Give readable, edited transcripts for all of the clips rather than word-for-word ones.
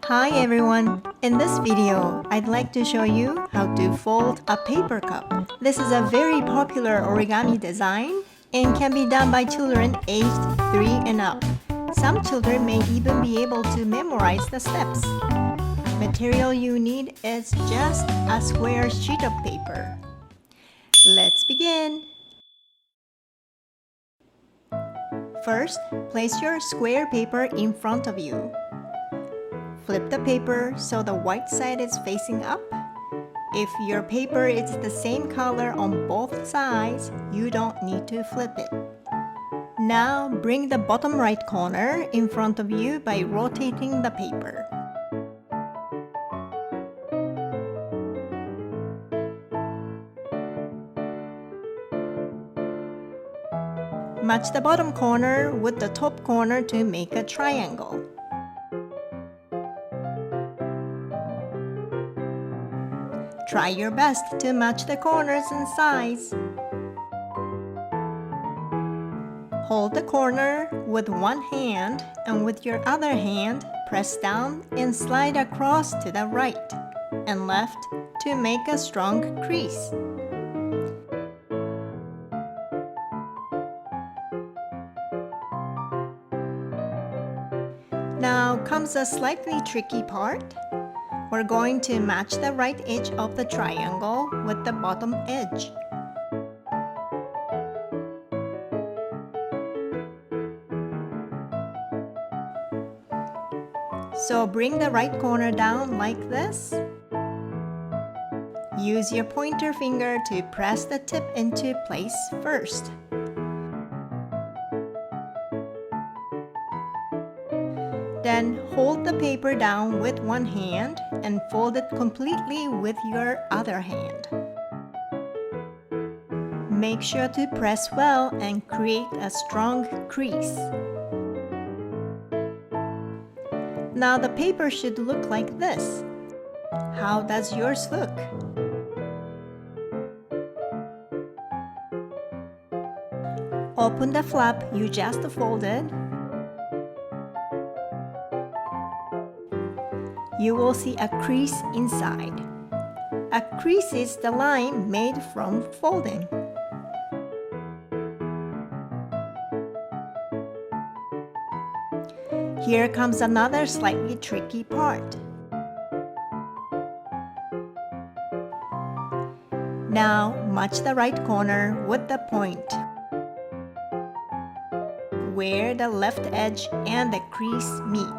Hi everyone! In this video, I'd like to show you how to fold a paper cup. This is a very popular origami design and can be done by children aged 3 and up. Some children may even be able to memorize the steps. Material you need is just a square sheet of paper. Let's begin! First, place your square paper in front of you. Flip the paper so the white side is facing up. If your paper is the same color on both sides, you don't need to flip it. Now bring the bottom right corner in front of you by rotating the paper. Match the bottom corner with the top corner to make a triangle. Try your best to match the corners and sides. Hold the corner with one hand and with your other hand, press down and slide across to the right and left to make a strong crease. Now comes a slightly tricky part. We're going to match the right edge of the triangle with the bottom edge. So bring the right corner down like this. Use your pointer finger to press the tip into place first. Then hold the paper down with one hand and fold it completely with your other hand. Make sure to press well and create a strong crease. Now the paper should look like this. How does yours look? Open the flap you just folded. You will see a crease inside. A crease is the line made from folding. Here comes another slightly tricky part. Now match the right corner with the point, where the left edge and the crease meet.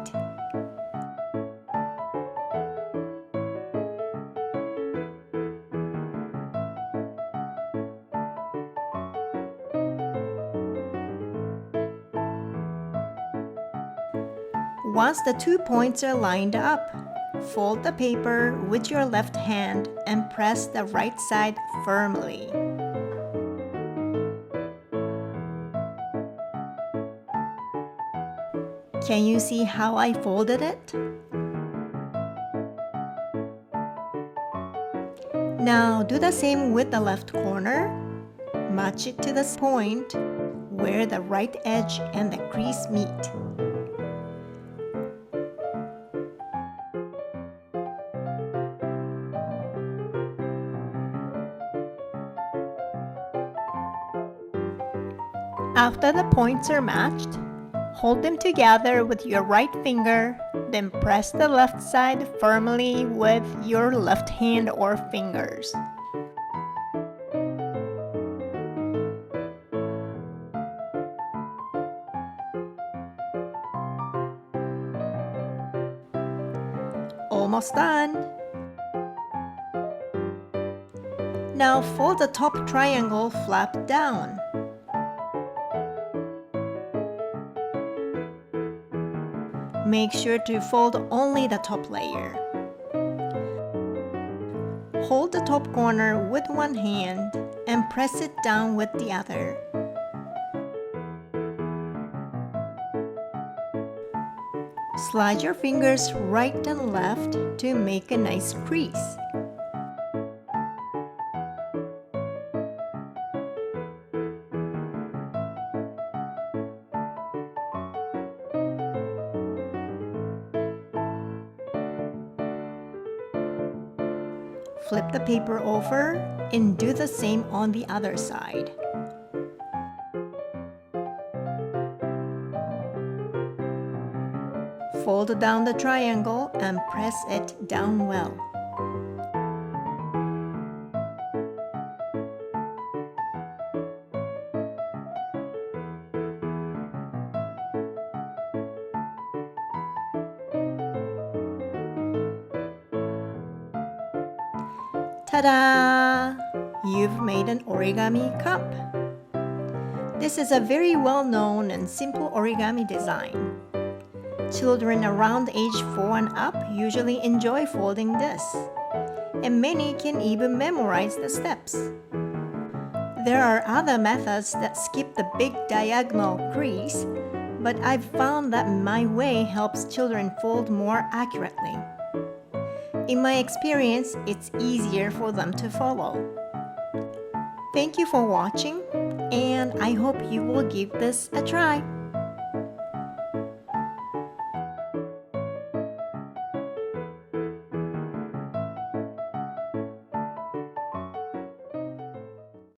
Once the 2 points are lined up, fold the paper with your left hand and press the right side firmly. Can you see how I folded it? Now do the same with the left corner. Match it to the point where the right edge and the crease meet. After the points are matched, hold them together with your right finger, then press the left side firmly with your left hand or fingers. Almost done! Now fold the top triangle flap down. Make sure to fold only the top layer. Hold the top corner with one hand and press it down with the other. Slide your fingers right and left to make a nice crease. Flip the paper over and do the same on the other side. Fold down the triangle and press it down well. Ta-da! You've made an origami cup. This is a very well-known and simple origami design. Children around age 4 and up usually enjoy folding this, and many can even memorize the steps. There are other methods that skip the big diagonal crease, but I've found that my way helps children fold more accurately. In my experience, it's easier for them to follow. Thank you for watching, and I hope you will give this a try.